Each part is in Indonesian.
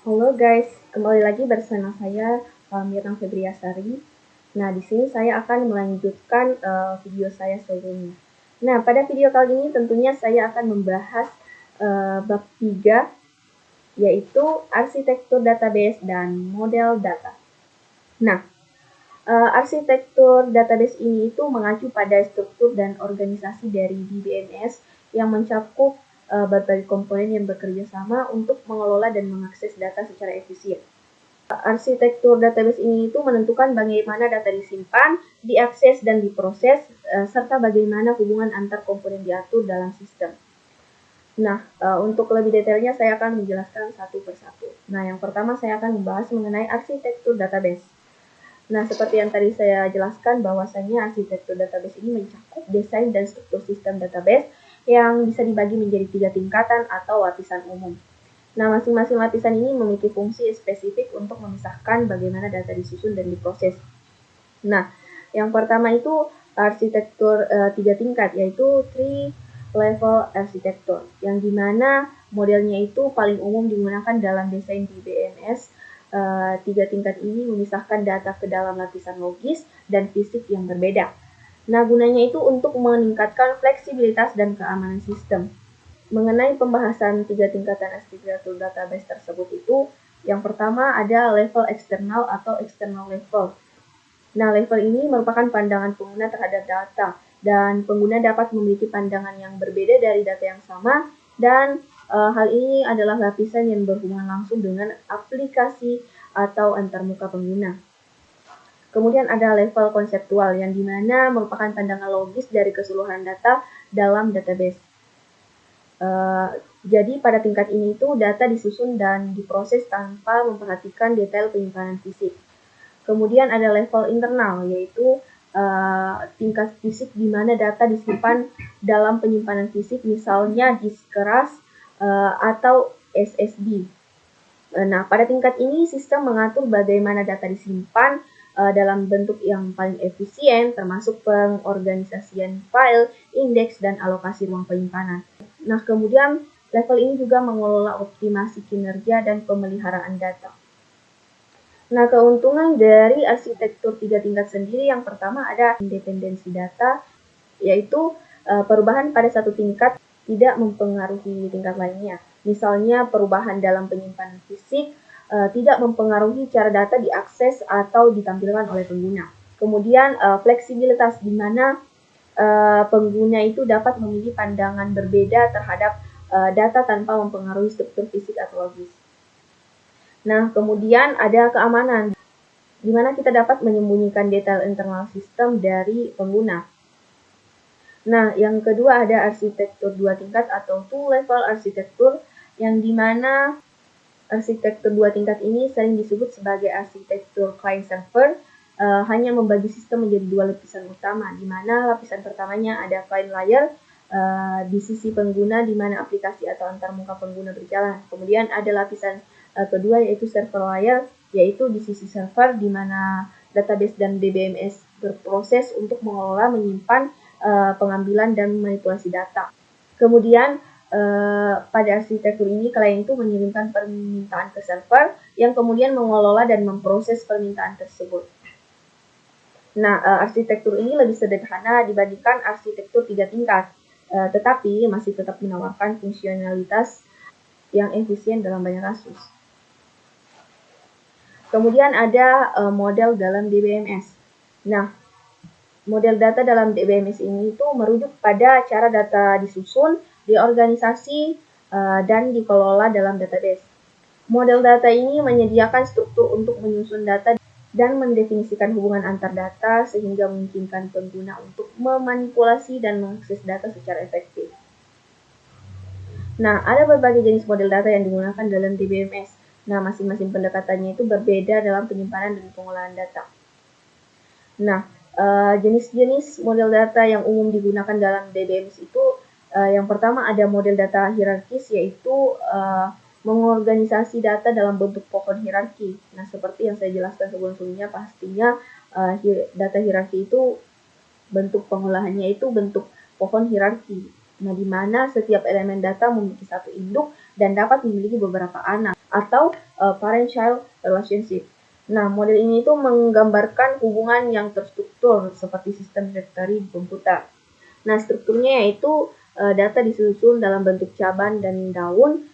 Halo guys, kembali lagi bersama saya Mirna Febriasari. Nah, di sini saya akan melanjutkan video saya sebelumnya. Nah, pada video kali ini tentunya saya akan membahas bab 3, yaitu arsitektur database dan model data. Nah, arsitektur database ini itu mengacu pada struktur dan organisasi dari DBMS yang mencakup berbagai komponen yang bekerja sama untuk mengelola dan mengakses data secara efisien. Arsitektur database ini itu menentukan bagaimana data disimpan, diakses, dan diproses, serta bagaimana hubungan antar komponen diatur dalam sistem. Nah, untuk lebih detailnya saya akan menjelaskan satu persatu. Nah, yang pertama saya akan membahas mengenai arsitektur database. Nah, seperti yang tadi saya jelaskan bahwasanya arsitektur database ini mencakup desain dan struktur sistem database yang bisa dibagi menjadi 3 tingkatan atau lapisan umum. Nah, masing-masing lapisan ini memiliki fungsi spesifik untuk memisahkan bagaimana data disusun dan diproses. Nah, yang pertama itu arsitektur 3 tingkat, yaitu 3 level arsitektur, yang dimana modelnya itu paling umum digunakan dalam desain DBMS. 3 tingkat ini memisahkan data ke dalam lapisan logis dan fisik yang berbeda. Nah, gunanya itu untuk meningkatkan fleksibilitas dan keamanan sistem. Mengenai pembahasan 3 tingkatan arsitektur database tersebut itu, yang pertama ada level eksternal atau external level. Nah, level ini merupakan pandangan pengguna terhadap data, dan pengguna dapat memiliki pandangan yang berbeda dari data yang sama, dan hal ini adalah lapisan yang berhubungan langsung dengan aplikasi atau antarmuka pengguna. Kemudian ada level konseptual, yang dimana merupakan pandangan logis dari keseluruhan data dalam database. Jadi pada tingkat ini itu data disusun dan diproses tanpa memperhatikan detail penyimpanan fisik. Kemudian ada level internal, yaitu tingkat fisik di mana data disimpan dalam penyimpanan fisik, misalnya disk keras atau SSD. Nah, pada tingkat ini sistem mengatur bagaimana data disimpan dalam bentuk yang paling efisien, termasuk pengorganisasian file, indeks, dan alokasi ruang penyimpanan. Nah, kemudian level ini juga mengelola optimasi kinerja dan pemeliharaan data. Nah, keuntungan dari arsitektur 3 tingkat sendiri, yang pertama ada independensi data, yaitu perubahan pada satu tingkat tidak mempengaruhi tingkat lainnya. Misalnya perubahan dalam penyimpanan fisik tidak mempengaruhi cara data diakses atau ditampilkan oleh pengguna. Kemudian fleksibilitas, di mana pengguna itu dapat memiliki pandangan berbeda terhadap data tanpa mempengaruhi struktur fisik atau logis. Nah, kemudian ada keamanan, di mana kita dapat menyembunyikan detail internal sistem dari pengguna. Nah, yang kedua ada arsitektur 2 tingkat atau 2 level arsitektur, yang dimana arsitektur 2 tingkat ini sering disebut sebagai arsitektur client server, hanya membagi sistem menjadi 2 lapisan utama, di mana lapisan pertamanya ada client layer di sisi pengguna, di mana aplikasi atau antarmuka pengguna berjalan. Kemudian ada lapisan kedua, yaitu server layer, yaitu di sisi server, di mana database dan DBMS berproses untuk mengelola, menyimpan, pengambilan, dan manipulasi data. Kemudian pada arsitektur ini klien itu mengirimkan permintaan ke server yang kemudian mengelola dan memproses permintaan tersebut. Nah, arsitektur ini lebih sederhana dibandingkan arsitektur 3 tingkat, tetapi masih tetap menawarkan fungsionalitas yang efisien dalam banyak kasus. Kemudian ada model dalam DBMS. Nah, model data dalam DBMS ini itu merujuk pada cara data disusun, diorganisasi, dan dikelola dalam database. Model data ini menyediakan struktur untuk menyusun data dan mendefinisikan hubungan antar data sehingga memungkinkan pengguna untuk memanipulasi dan mengakses data secara efektif. Nah, ada berbagai jenis model data yang digunakan dalam DBMS. Nah, masing-masing pendekatannya itu berbeda dalam penyimpanan dan pengolahan data. Nah, jenis-jenis model data yang umum digunakan dalam DBMS itu, yang pertama ada model data hierarkis, yaitu mengorganisasi data dalam bentuk pohon hierarki. Nah, seperti yang saya jelaskan sebelumnya, pastinya data hierarki itu bentuk pengolahannya itu bentuk pohon hierarki. Nah, di mana setiap elemen data memiliki satu induk dan dapat memiliki beberapa anak atau parent-child relationship. Nah, model ini itu menggambarkan hubungan yang terstruktur seperti sistem directory di komputer. Nah, strukturnya yaitu data disusun dalam bentuk cabang dan daun,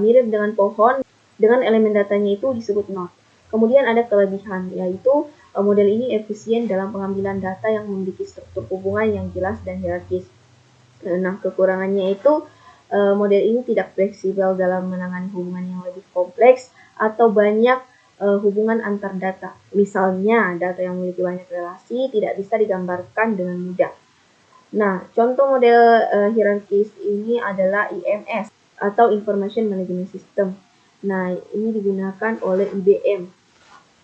mirip dengan pohon, dengan elemen datanya itu disebut node. Kemudian ada kelebihan, yaitu model ini efisien dalam pengambilan data yang memiliki struktur hubungan yang jelas dan hierarkis. Nah, kekurangannya itu model ini tidak fleksibel dalam menangani hubungan yang lebih kompleks atau banyak hubungan antar data. Misalnya, data yang memiliki banyak relasi tidak bisa digambarkan dengan mudah. Nah, contoh model hierarkis ini adalah IMS atau Information Management System. Nah, ini digunakan oleh IBM.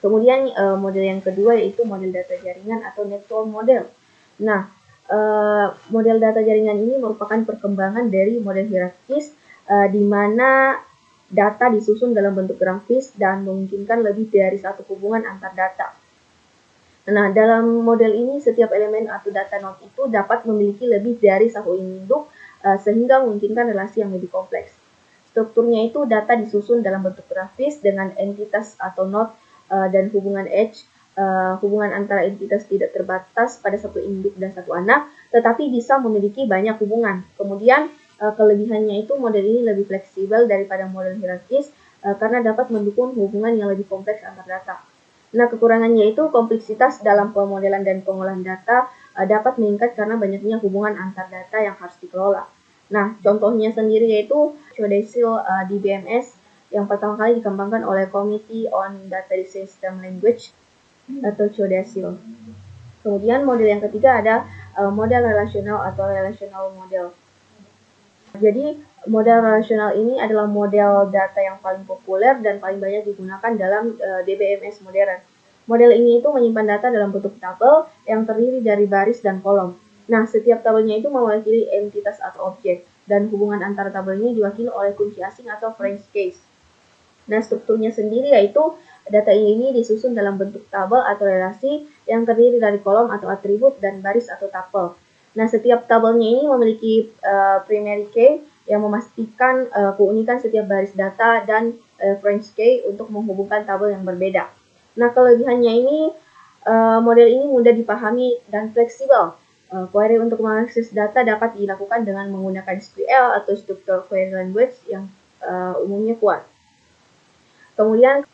Kemudian model yang kedua yaitu model data jaringan atau network model. Nah, model data jaringan ini merupakan perkembangan dari model hierarkis di mana data disusun dalam bentuk grafis dan memungkinkan lebih dari satu hubungan antar data. Nah, dalam model ini setiap elemen atau data node itu dapat memiliki lebih dari satu induk sehingga memungkinkan relasi yang lebih kompleks. Strukturnya itu data disusun dalam bentuk grafis dengan entitas atau node dan hubungan edge. Hubungan antara entitas tidak terbatas pada satu induk dan satu anak, tetapi bisa memiliki banyak hubungan. Kemudian kelebihannya itu model ini lebih fleksibel daripada model hierarkis karena dapat mendukung hubungan yang lebih kompleks antar data. Nah, kekurangannya itu kompleksitas dalam pemodelan dan pengolahan data dapat meningkat karena banyaknya hubungan antar data yang harus dikelola. Nah, contohnya sendiri yaitu Codesil di BMS yang pertama kali dikembangkan oleh Committee on Data System Language atau Codesil. Kemudian model yang ketiga ada model relasional atau relational model. Jadi, model relasional ini adalah model data yang paling populer dan paling banyak digunakan dalam DBMS modern. Model ini itu menyimpan data dalam bentuk tabel yang terdiri dari baris dan kolom. Nah, setiap tabelnya itu mewakili entitas atau objek, dan hubungan antara tabel ini diwakili oleh kunci asing atau French case. Nah, strukturnya sendiri yaitu data ini disusun dalam bentuk tabel atau relasi yang terdiri dari kolom atau atribut dan baris atau tupel. Nah, setiap tabelnya ini memiliki primary key yang memastikan keunikan setiap baris data dan French key untuk menghubungkan tabel yang berbeda. Nah, kelebihannya ini model ini mudah dipahami dan fleksibel. Query untuk mengakses data dapat dilakukan dengan menggunakan SQL atau Structured Query Language yang umumnya kuat. Kemudian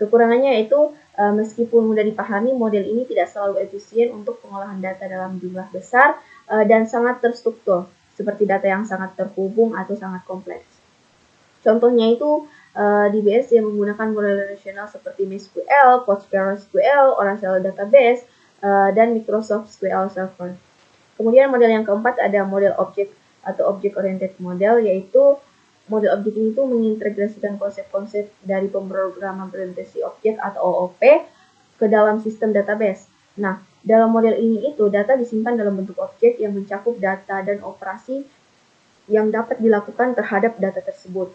kekurangannya yaitu meskipun mudah dipahami, model ini tidak selalu efisien untuk pengolahan data dalam jumlah besar dan sangat terstruktur, seperti data yang sangat terhubung atau sangat kompleks. Contohnya itu DBS yang menggunakan model relasional seperti MySQL, PostgreSQL, Oracle Database, dan Microsoft SQL Server. Kemudian model yang keempat ada model objek atau Object Oriented Model, yaitu model objek ini tuh mengintegrasikan konsep-konsep dari pemrograman orientasi objek atau OOP ke dalam sistem database. Nah, dalam model ini itu data disimpan dalam bentuk objek yang mencakup data dan operasi yang dapat dilakukan terhadap data tersebut.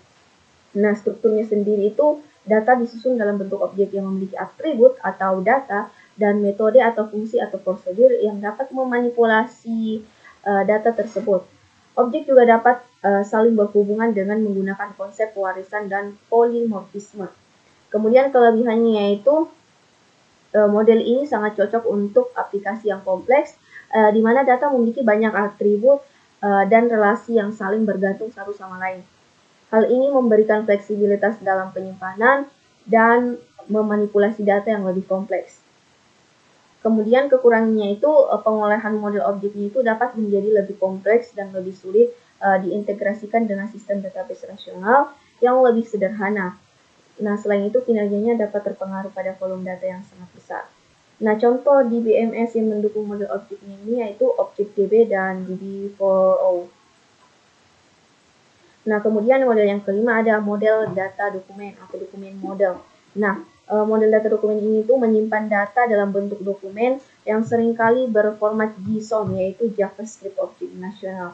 Nah, strukturnya sendiri itu data disusun dalam bentuk objek yang memiliki atribut atau data dan metode atau fungsi atau prosedur yang dapat memanipulasi data tersebut. Objek juga dapat saling berhubungan dengan menggunakan konsep warisan dan polimorfisme. Kemudian kelebihannya yaitu model ini sangat cocok untuk aplikasi yang kompleks, di mana data memiliki banyak atribut dan relasi yang saling bergantung satu sama lain. Hal ini memberikan fleksibilitas dalam penyimpanan dan memanipulasi data yang lebih kompleks. Kemudian kekurangannya itu pengolahan model objeknya itu dapat menjadi lebih kompleks dan lebih sulit diintegrasikan dengan sistem database rasional yang lebih sederhana. Nah, selain itu kinerjanya dapat terpengaruh pada volume data yang sangat besar. Nah, contoh di BMS yang mendukung model objeknya ini yaitu ObjectDB dan DB4O. Nah, kemudian model yang kelima ada model data dokumen atau dokumen model. Nah, model data dokumen ini tuh menyimpan data dalam bentuk dokumen yang seringkali berformat JSON, yaitu JavaScript Object National,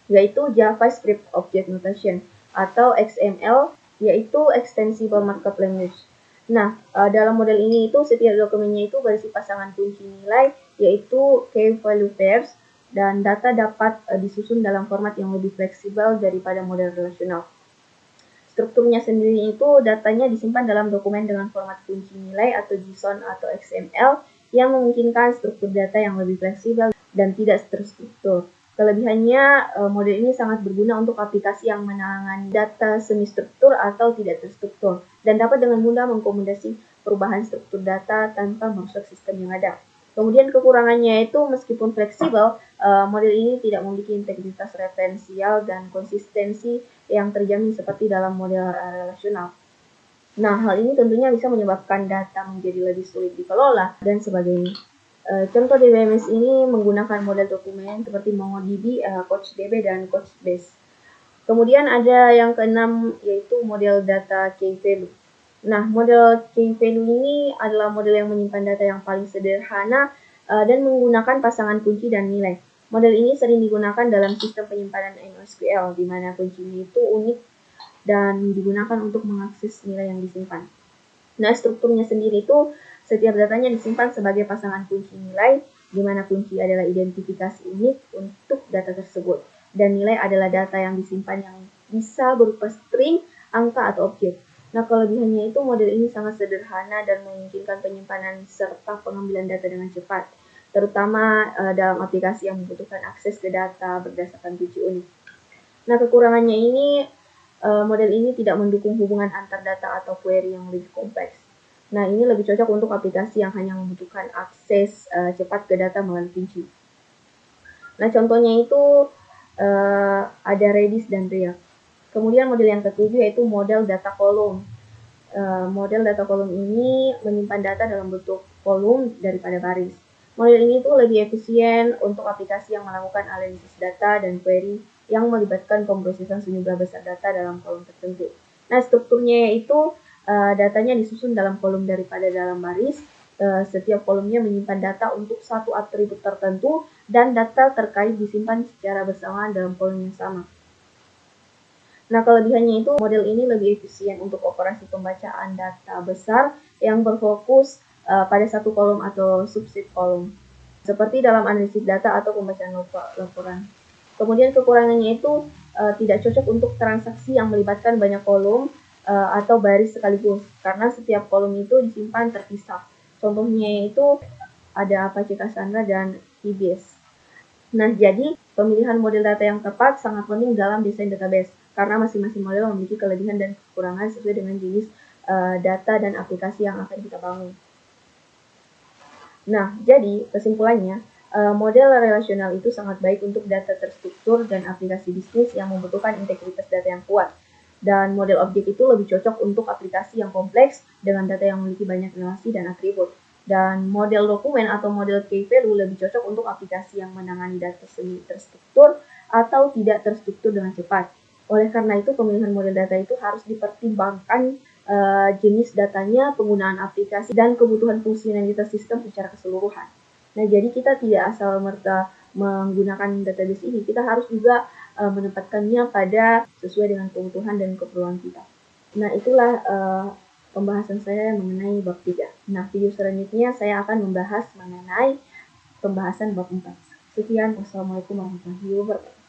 yaitu JavaScript Object Notation, atau XML, yaitu Extensible Markup Language. Nah, dalam model ini itu setiap dokumennya itu berisi pasangan kunci nilai, yaitu key value pairs, dan data dapat disusun dalam format yang lebih fleksibel daripada model relasional. Strukturnya sendiri itu datanya disimpan dalam dokumen dengan format kunci nilai atau JSON atau XML yang memungkinkan struktur data yang lebih fleksibel dan tidak terstruktur. Kelebihannya, model ini sangat berguna untuk aplikasi yang menangani data semi-struktur atau tidak terstruktur dan dapat dengan mudah mengakomodasi perubahan struktur data tanpa merusak sistem yang ada. Kemudian kekurangannya itu meskipun fleksibel, model ini tidak memiliki integritas referensial dan konsistensi yang terjamin seperti dalam model relasional. Nah, hal ini tentunya bisa menyebabkan data menjadi lebih sulit dikelola dan sebagainya. Contoh DBMS ini menggunakan model dokumen seperti MongoDB, CouchDB, dan Couchbase. Kemudian ada yang keenam yaitu model data key value. Nah, model key value ini adalah model yang menyimpan data yang paling sederhana dan menggunakan pasangan kunci dan nilai. Model ini sering digunakan dalam sistem penyimpanan NoSQL, di mana kuncinya itu unik dan digunakan untuk mengakses nilai yang disimpan. Nah, strukturnya sendiri itu setiap datanya disimpan sebagai pasangan kunci nilai, di mana kunci adalah identifikasi unik untuk data tersebut. Dan nilai adalah data yang disimpan yang bisa berupa string, angka, atau objek. Nah, kelebihannya itu model ini sangat sederhana dan memungkinkan penyimpanan serta pengambilan data dengan cepat, terutama dalam aplikasi yang membutuhkan akses ke data berdasarkan kunci unik. Nah, kekurangannya ini, model ini tidak mendukung hubungan antar data atau query yang lebih kompleks. Nah, ini lebih cocok untuk aplikasi yang hanya membutuhkan akses cepat ke data melalui kunci. Nah, contohnya itu ada Redis dan React. Kemudian model yang ketujuh yaitu model data column. Model data column ini menyimpan data dalam bentuk kolom daripada baris. Model ini tuh lebih efisien untuk aplikasi yang melakukan analisis data dan query yang melibatkan pemrosesan sejumlah besar data dalam kolom tertentu. Nah, strukturnya yaitu datanya disusun dalam kolom daripada dalam baris. Setiap kolomnya menyimpan data untuk satu atribut tertentu dan data terkait disimpan secara bersamaan dalam kolom yang sama. Nah, kelebihannya itu model ini lebih efisien untuk operasi pembacaan data besar yang berfokus pada satu kolom atau subset kolom, seperti dalam analisis data atau pembacaan laporan. Kemudian kekurangannya itu tidak cocok untuk transaksi yang melibatkan banyak kolom atau baris sekaligus, karena setiap kolom itu disimpan terpisah. Contohnya itu ada Apache Cassandra dan EBS. Nah, jadi pemilihan model data yang tepat sangat penting dalam desain database, karena masing-masing model memiliki kelebihan dan kekurangan sesuai dengan jenis data dan aplikasi yang akan kita bangun. Nah, jadi kesimpulannya, model relasional itu sangat baik untuk data terstruktur dan aplikasi bisnis yang membutuhkan integritas data yang kuat. Dan model objek itu lebih cocok untuk aplikasi yang kompleks dengan data yang memiliki banyak relasi dan atribut. Dan model dokumen atau model key value lebih cocok untuk aplikasi yang menangani data semi terstruktur atau tidak terstruktur dengan cepat. Oleh karena itu, pemilihan model data itu harus dipertimbangkan jenis datanya, penggunaan aplikasi, dan kebutuhan fungsionalitas sistem secara keseluruhan. Nah, jadi kita tidak asal merta menggunakan database ini, kita harus juga menempatkannya pada sesuai dengan kebutuhan dan keperluan kita. Nah, itulah pembahasan saya mengenai bab 3. Nah, video selanjutnya saya akan membahas mengenai pembahasan bab 4. Sekian, wassalamualaikum warahmatullahi wabarakatuh.